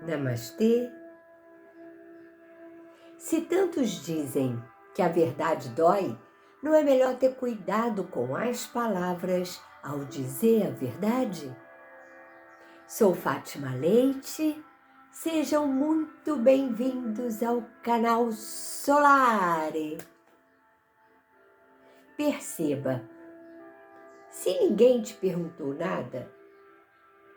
Namastê. Se tantos dizem que a verdade dói, não é melhor ter cuidado com as palavras ao dizer a verdade? Sou Fátima Leite, sejam muito bem-vindos ao canal Solare. Perceba, se ninguém te perguntou nada,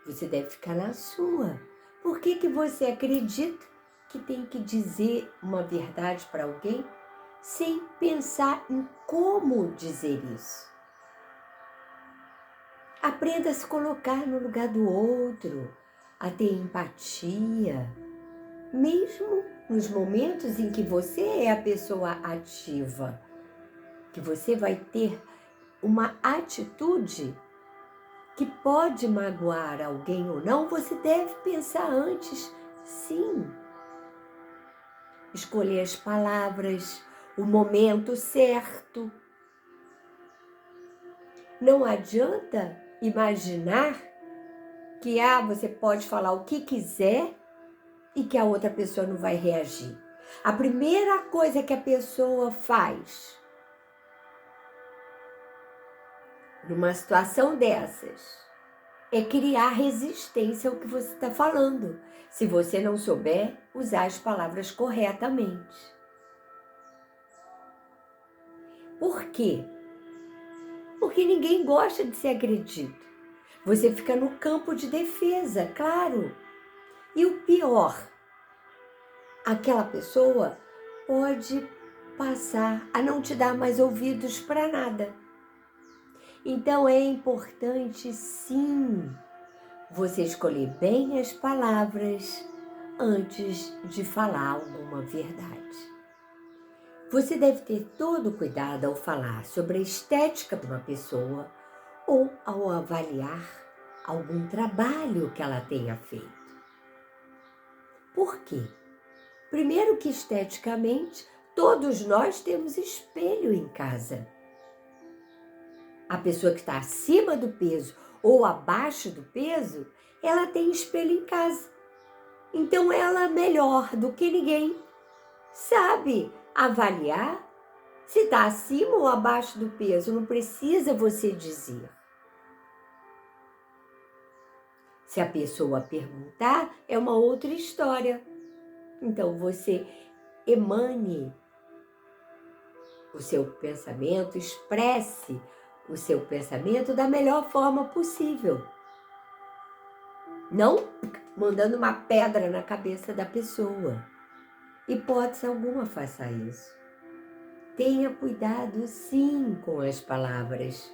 você deve ficar na sua. Por que você acredita que tem que dizer uma verdade para alguém sem pensar em como dizer isso? Aprenda a se colocar no lugar do outro, a ter empatia, mesmo nos momentos em que você é a pessoa ativa, que você vai ter uma atitude que pode magoar alguém ou não, você deve pensar antes, sim. Escolher as palavras, o momento certo. Não adianta imaginar que você pode falar o que quiser e que a outra pessoa não vai reagir. A primeira coisa que a pessoa faz numa situação dessas é criar resistência ao que você está falando, se você não souber usar as palavras corretamente. Por quê? Porque ninguém gosta de ser agredido. Você fica no campo de defesa, claro. E o pior, aquela pessoa pode passar a não te dar mais ouvidos para nada. Então é importante, sim, você escolher bem as palavras antes de falar alguma verdade. Você deve ter todo o cuidado ao falar sobre a estética de uma pessoa ou ao avaliar algum trabalho que ela tenha feito. Por quê? Primeiro que esteticamente, todos nós temos espelho em casa. A pessoa que está acima do peso ou abaixo do peso, ela tem espelho em casa. Então ela, melhor do que ninguém, sabe avaliar se está acima ou abaixo do peso. Não precisa você dizer. Se a pessoa perguntar, é uma outra história. Então você emane o seu pensamento, expresse o seu pensamento da melhor forma possível. Não mandando uma pedra na cabeça da pessoa. Hipótese alguma faça isso. Tenha cuidado, sim, com as palavras.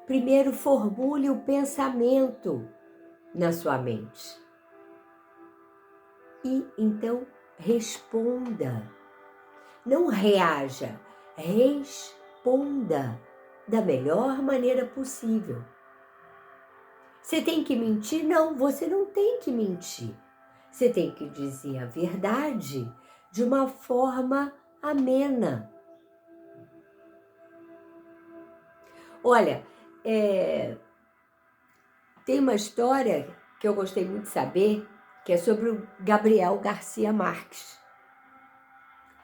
Primeiro, formule o pensamento na sua mente. E então responda. Não reaja, responda da melhor maneira possível. Você tem que mentir? Não, você não tem que mentir. Você tem que dizer a verdade de uma forma amena. Olha, tem uma história que eu gostei muito de saber, que é sobre o Gabriel Garcia Marques,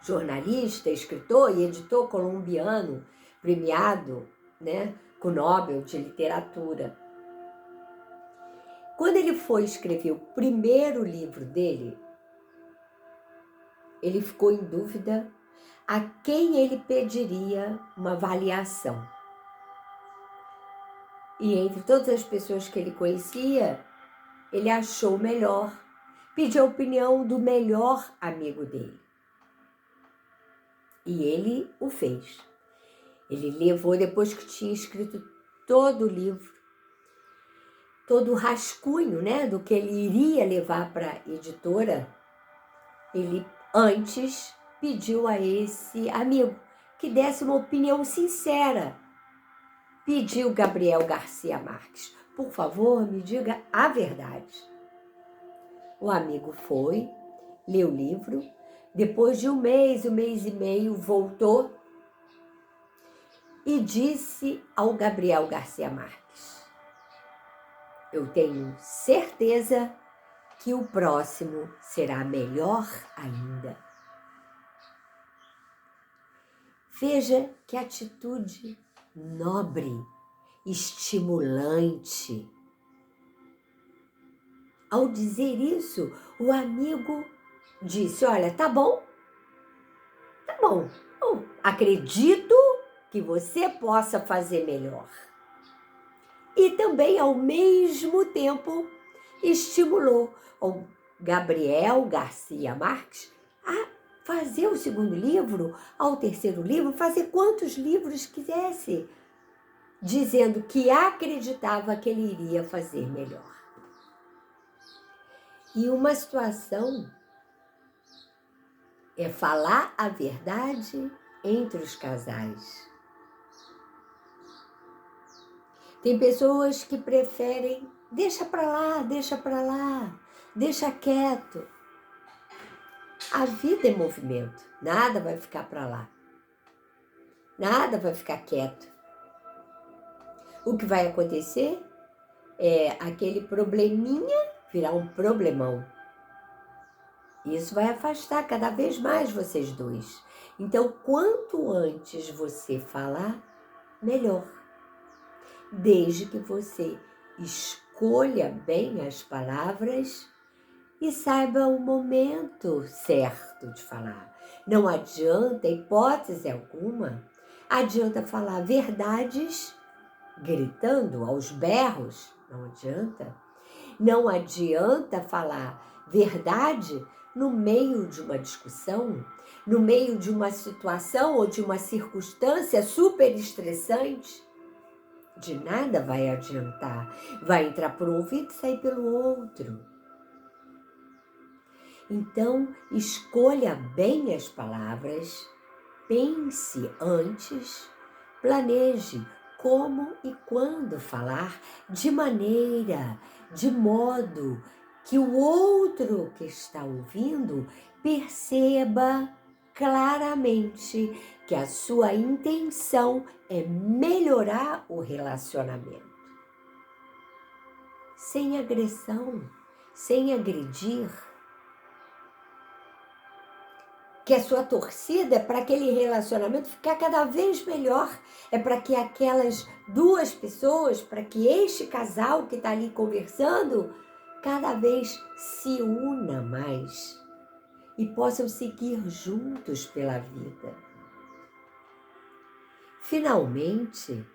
jornalista, escritor e editor colombiano, premiado, com o Nobel de Literatura. Quando ele foi escrever o primeiro livro dele, ele ficou em dúvida a quem ele pediria uma avaliação. E entre todas as pessoas que ele conhecia, ele achou melhor pedir a opinião do melhor amigo dele. E ele o fez. Ele levou, depois que tinha escrito todo o livro, todo o rascunho, do que ele iria levar para a editora, ele antes pediu a esse amigo que desse uma opinião sincera. Pediu Gabriel Garcia Marques: por favor, me diga a verdade. O amigo foi, leu o livro, depois de um mês e meio, voltou e disse ao Gabriel Garcia Marques: eu tenho certeza que o próximo será melhor ainda. Veja que atitude nobre, estimulante. Ao dizer isso, o amigo disse: olha, tá bom, eu acredito que você possa fazer melhor. E também, ao mesmo tempo, estimulou o Gabriel Garcia Marques a fazer o segundo livro, ao terceiro livro, fazer quantos livros quisesse, dizendo que acreditava que ele iria fazer melhor. E uma situação é falar a verdade entre os casais. Tem pessoas que preferem, deixa pra lá, deixa quieto. A vida é movimento, nada vai ficar pra lá. Nada vai ficar quieto. O que vai acontecer é aquele probleminha virar um problemão. Isso vai afastar cada vez mais vocês dois. Então, quanto antes você falar, melhor. Desde que você escolha bem as palavras e saiba o momento certo de falar. Não adianta, hipótese alguma, adianta falar verdades gritando aos berros, não adianta. Não adianta falar verdade no meio de uma discussão, no meio de uma situação ou de uma circunstância super estressante. De nada vai adiantar. Vai entrar por um ouvido e sair pelo outro. Então, escolha bem as palavras, pense antes, planeje como e quando falar, de modo que o outro que está ouvindo perceba claramente que a sua intenção é melhorar o relacionamento. Sem agressão, sem agredir. Que a sua torcida é para aquele relacionamento ficar cada vez melhor. É para que aquelas duas pessoas, para que este casal que está ali conversando, cada vez se una mais e possam seguir juntos pela vida. Finalmente,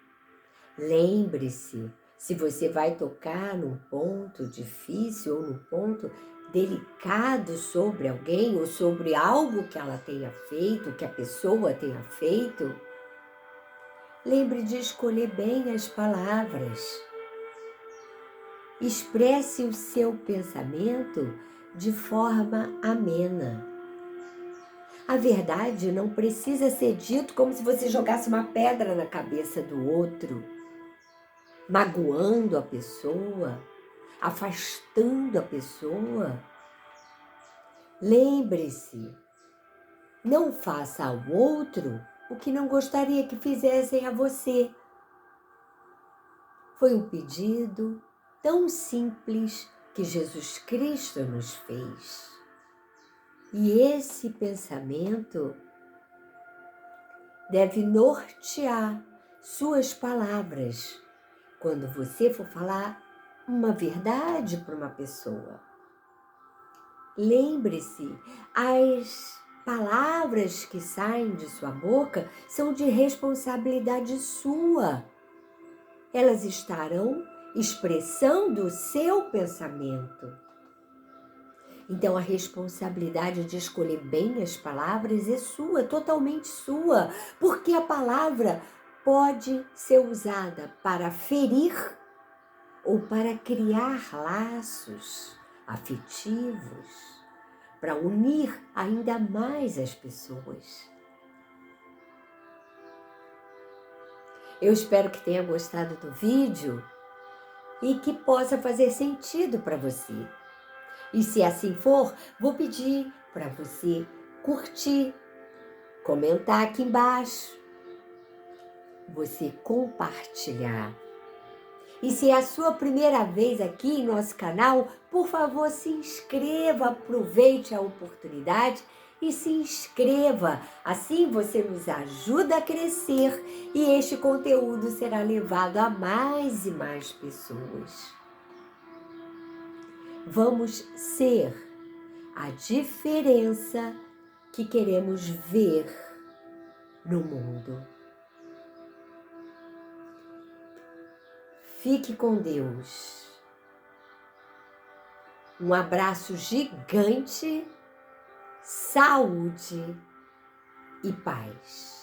lembre-se, se você vai tocar num ponto difícil ou num ponto delicado sobre alguém ou sobre algo que ela tenha feito, que a pessoa tenha feito, lembre de escolher bem as palavras. Expresse o seu pensamento de forma amena. A verdade não precisa ser dito como se você jogasse uma pedra na cabeça do outro, magoando a pessoa, afastando a pessoa. Lembre-se, não faça ao outro o que não gostaria que fizessem a você. Foi um pedido tão simples que Jesus Cristo nos fez. E esse pensamento deve nortear suas palavras quando você for falar uma verdade para uma pessoa. Lembre-se, as palavras que saem de sua boca são de responsabilidade sua. Elas estarão expressando o seu pensamento. Então, a responsabilidade de escolher bem as palavras é sua, totalmente sua, porque a palavra pode ser usada para ferir ou para criar laços afetivos, para unir ainda mais as pessoas. Eu espero que tenha gostado do vídeo e que possa fazer sentido para você. E se assim for, vou pedir para você curtir, comentar aqui embaixo, você compartilhar. E se é a sua primeira vez aqui em nosso canal, por favor, se inscreva, aproveite a oportunidade e se inscreva. Assim você nos ajuda a crescer e este conteúdo será levado a mais e mais pessoas. Vamos ser a diferença que queremos ver no mundo. Fique com Deus. Um abraço gigante, saúde e paz.